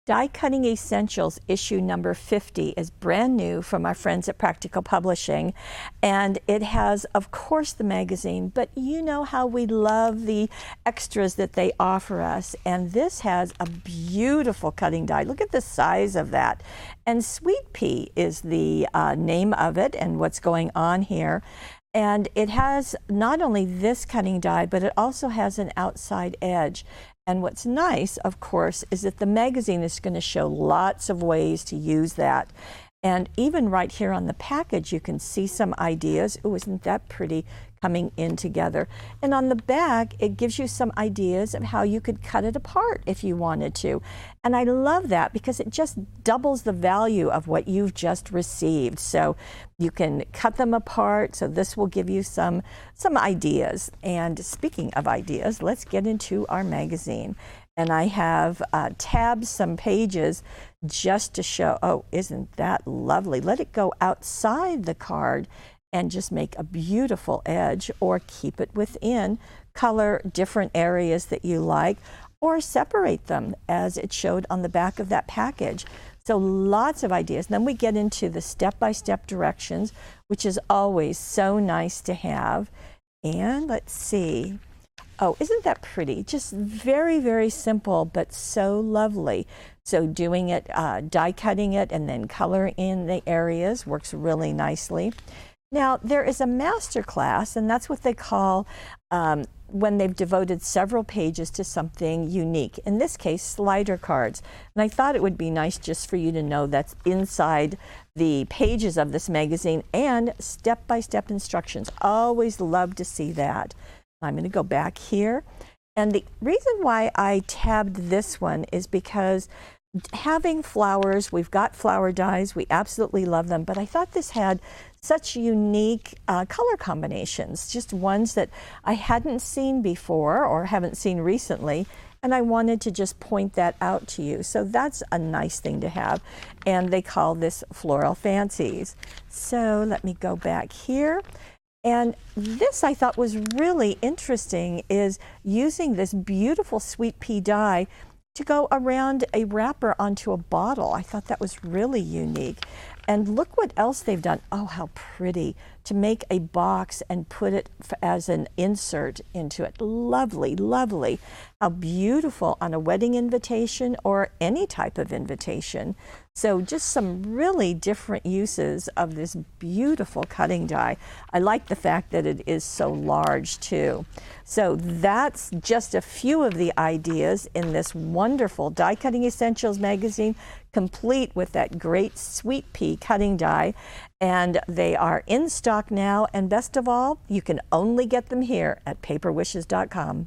Die Cutting Essentials issue number 50 is brand new from our friends at Practical Publishing, and it has, of course, the magazine, but you know how we love the extras that they offer us, and this has a beautiful cutting die. Look at the size of that. And Sweet Pea is the name of it and what's going on here. And it has not only this cutting die, but it also has an outside edge. And what's nice, of course, is that the magazine is going to show lots of ways to use that. And even right here on the package, you can see some ideas. Oh, isn't that pretty, coming in together? And on the back, it gives you some ideas of how you could cut it apart if you wanted to. And I love that because it just doubles the value of what you've just received. So you can cut them apart. So this will give you some ideas. And speaking of ideas, let's get into our magazine. And I have tabbed some pages just to show, oh, isn't that lovely? Let it go outside the card and just make a beautiful edge, or keep it within, color different areas that you like, or separate them as it showed on the back of that package. So lots of ideas. And then we get into the step-by-step directions, which is always so nice to have. And let's see. Oh, isn't that pretty? Just very, very simple, but so lovely. So doing it, die cutting it, and then coloring in the areas works really nicely. Now, there is a Masterclass, and that's what they call when they've devoted several pages to something unique. In this case, slider cards. And I thought it would be nice just for you to know that's inside the pages of this magazine, and step-by-step instructions. Always love to see that. I'm going to go back here. And the reason why I tabbed this one is because having flowers, we've got flower dyes, we absolutely love them, but I thought this had such unique color combinations, just ones that I hadn't seen before or haven't seen recently, and I wanted to just point that out to you. So that's a nice thing to have, and they call this Floral Fancies. So let me go back here. And this I thought was really interesting, is using this beautiful Sweet Pea dye to go around a wrapper onto a bottle. I thought that was really unique. And look what else they've done. Oh, how pretty, to make a box and put it as an insert into it. Lovely, lovely. How beautiful on a wedding invitation or any type of invitation. So just some really different uses of this beautiful cutting die. I like the fact that it is so large too. So that's just a few of the ideas in this wonderful Die Cutting Essentials magazine, complete with that great Sweet Pea cutting die. And they are in stock now, and best of all, you can only get them here at paperwishes.com.